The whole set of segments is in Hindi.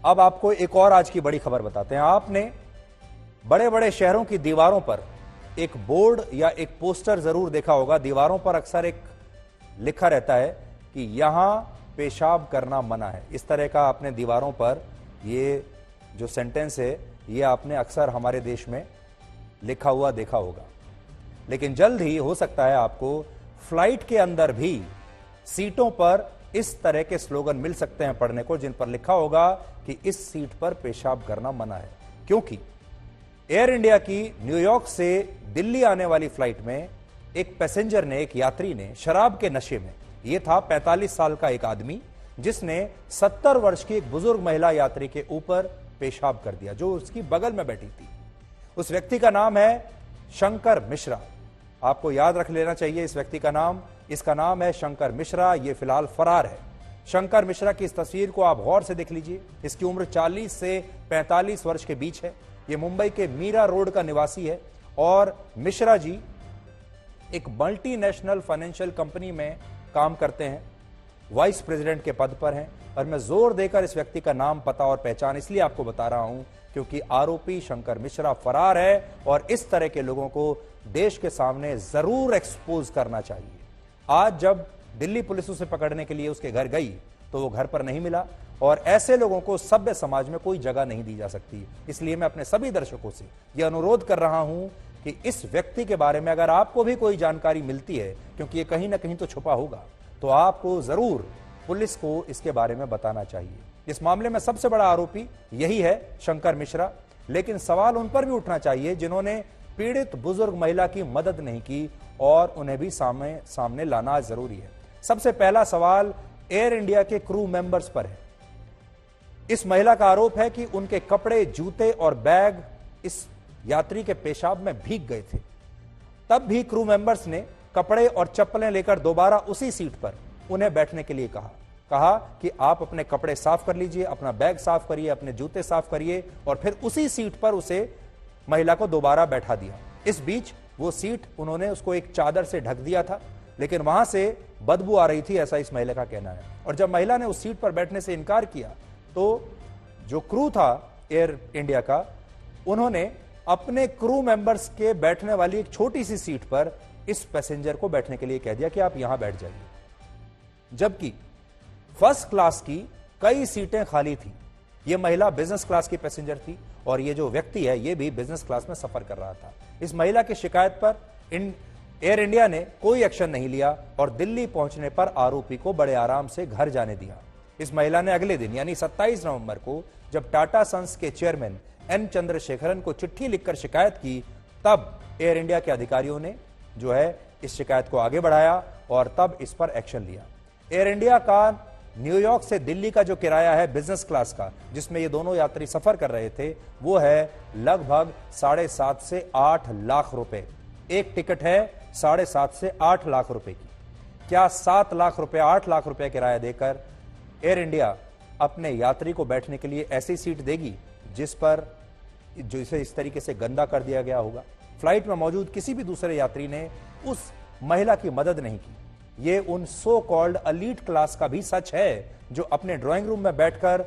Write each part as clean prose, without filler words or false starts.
अब आपको एक और आज की बड़ी खबर बताते हैं। आपने बड़े बड़े शहरों की दीवारों पर एक बोर्ड या एक पोस्टर जरूर देखा होगा। दीवारों पर अक्सर एक लिखा रहता है कि यहां पेशाब करना मना है। इस तरह का आपने दीवारों पर ये जो सेंटेंस है ये आपने अक्सर हमारे देश में लिखा हुआ देखा होगा। लेकिन जल्द ही हो सकता है आपको फ्लाइट के अंदर भी सीटों पर इस तरह के स्लोगन मिल सकते हैं पढ़ने को, जिन पर लिखा होगा कि इस सीट पर पेशाब करना मना है। क्योंकि एयर इंडिया की न्यूयॉर्क से दिल्ली आने वाली फ्लाइट में एक पैसेंजर ने, एक यात्री ने शराब के नशे में, यह था 45 साल का एक आदमी, जिसने 70 वर्ष की एक बुजुर्ग महिला यात्री के ऊपर पेशाब कर दिया जो उसकी बगल में बैठी थी। उस व्यक्ति का नाम है शंकर मिश्रा। आपको याद रख लेना चाहिए इस व्यक्ति का नाम। इसका नाम है शंकर मिश्रा। यह फिलहाल फरार है। शंकर मिश्रा की इस तस्वीर को आप गौर से देख लीजिए। इसकी उम्र 40 से 45 वर्ष के बीच है। यह मुंबई के मीरा रोड का निवासी है और मिश्रा जी एक मल्टीनेशनल फाइनेंशियल कंपनी में काम करते हैं, वाइस प्रेसिडेंट के पद पर हैं। और मैं जोर देकर इस व्यक्ति का नाम, पता और पहचान इसलिए आपको बता रहा हूं क्योंकि आरोपी शंकर मिश्रा फरार है और इस तरह के लोगों को देश के सामने जरूर एक्सपोज करना चाहिए। आज जब दिल्ली पुलिस उसे पकड़ने के लिए उसके घर गई तो वो घर पर नहीं मिला और ऐसे लोगों को सभ्य समाज में कोई जगह नहीं दी जा सकती। इसलिए मैं अपने सभी दर्शकों से यह अनुरोध कर रहा हूं कि इस व्यक्ति के बारे में अगर आपको भी कोई जानकारी मिलती है, क्योंकि ये कहीं ना कहीं तो छुपा होगा, तो आपको जरूर पुलिस को इसके बारे में बताना चाहिए। इस मामले में सबसे बड़ा आरोपी यही है शंकर मिश्रा। लेकिन सवाल उन पर भी उठना चाहिए जिन्होंने पीड़ित बुजुर्ग महिला की मदद नहीं की और उन्हें भी सामने लाना जरूरी है। सबसे पहला सवाल एयर इंडिया के क्रू मेंबर्स पर है। इस महिला का आरोप है कि उनके कपड़े, जूते और बैग इस यात्री के पेशाब में भीग गए थे। तब भी क्रू मेंबर्स ने कपड़े और चप्पलें लेकर दोबारा उसी सीट पर उन्हें बैठने के लिए कहा कि आप अपने कपड़े साफ कर लीजिए, अपना बैग साफ करिए, अपने जूते साफ करिए और फिर उसी सीट पर उसे महिला को दोबारा बैठा दिया। इस बीच वो सीट उन्होंने उसको एक चादर से ढक दिया था, लेकिन वहां से बदबू आ रही थी, ऐसा इस महिला का कहना है। और जब महिला ने उस सीट पर बैठने से इनकार किया तो जो क्रू था एयर इंडिया का, उन्होंने अपने क्रू मेंबर्स के बैठने वाली एक छोटी सी सीट पर इस पैसेंजर को बैठने के लिए कह दिया कि आप यहां बैठ जाइए। जबकि फर्स्ट क्लास की कई सीटें खाली थी। यह महिला बिजनेस क्लास की पैसेंजर थी और यह जो व्यक्ति है यह भी बिजनेस क्लास में सफर कर रहा था। इस महिला की शिकायत पर एयर इंडिया ने कोई एक्शन नहीं लिया और दिल्ली पहुंचने पर आरोपी को बड़े आराम से घर जाने दिया। इस महिला ने अगले दिन यानी 27 नवंबर को जब टाटा सन्स के चेयरमैन एन चंद्रशेखरन को चिट्ठी लिखकर शिकायत की, तब एयर इंडिया के अधिकारियों ने जो है इस शिकायत को आगे बढ़ाया और तब इस पर एक्शन लिया। एयर इंडिया का न्यूयॉर्क से दिल्ली का जो किराया है बिजनेस क्लास का, जिसमें ये दोनों यात्री सफर कर रहे थे, वो है लगभग 7.5 से 8 लाख रुपए। एक टिकट है 7.5 से 8 लाख रुपए की। क्या 7 लाख रुपए, 8 लाख रुपए किराया देकर एयर इंडिया अपने यात्री को बैठने के लिए ऐसी सीट देगी जिसे इस तरीके से गंदा कर दिया गया होगा? फ्लाइट में मौजूद किसी भी दूसरे यात्री ने उस महिला की मदद नहीं की। ये उन सो कॉल्ड एलीट क्लास का भी सच है जो अपने ड्राइंग रूम में बैठकर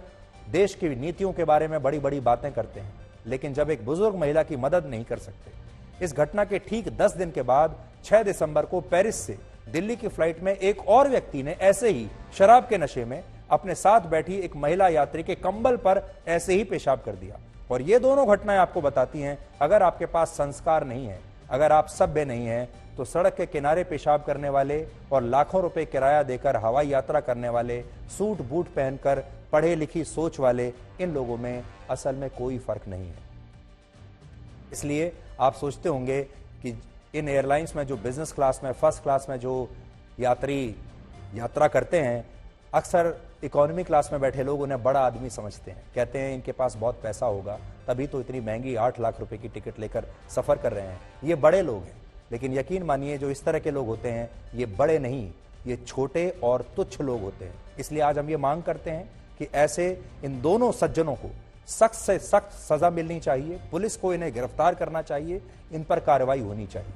देश की नीतियों के बारे में बड़ी बड़ी बातें करते हैं, लेकिन जब एक बुजुर्ग महिला की मदद नहीं कर सकते। इस घटना के ठीक 10 दिन के बाद 6 दिसंबर को पेरिस से दिल्ली की फ्लाइट में एक और व्यक्ति ने ऐसे ही शराब के नशे में अपने साथ बैठी एक महिला यात्री के कंबल पर ऐसे ही पेशाब कर दिया। और ये दोनों घटनाएं आपको बताती हैं, अगर आपके पास संस्कार नहीं है, अगर आप सभ्य नहीं हैं, तो सड़क के किनारे पेशाब करने वाले और लाखों रुपए किराया देकर हवाई यात्रा करने वाले, सूट बूट पहनकर पढ़े लिखी सोच वाले, इन लोगों में असल में कोई फर्क नहीं है। इसलिए आप सोचते होंगे कि इन एयरलाइंस में जो बिजनेस क्लास में, फर्स्ट क्लास में जो यात्री यात्रा करते हैं, अक्सर इकोनॉमी क्लास में बैठे लोग उन्हें बड़ा आदमी समझते हैं। कहते हैं इनके पास बहुत पैसा होगा, तभी तो इतनी महंगी 8 लाख रुपए की टिकट लेकर सफर कर रहे हैं। ये बड़े लोग हैं, लेकिन यकीन मानिए जो इस तरह के लोग होते हैं ये बड़े नहीं, ये छोटे और तुच्छ लोग होते हैं। इसलिए आज हम ये मांग करते हैं कि ऐसे इन दोनों सज्जनों को सख्त से सख्त सजा मिलनी चाहिए, पुलिस को इन्हें गिरफ्तार करना चाहिए, इन पर कार्रवाई होनी चाहिए।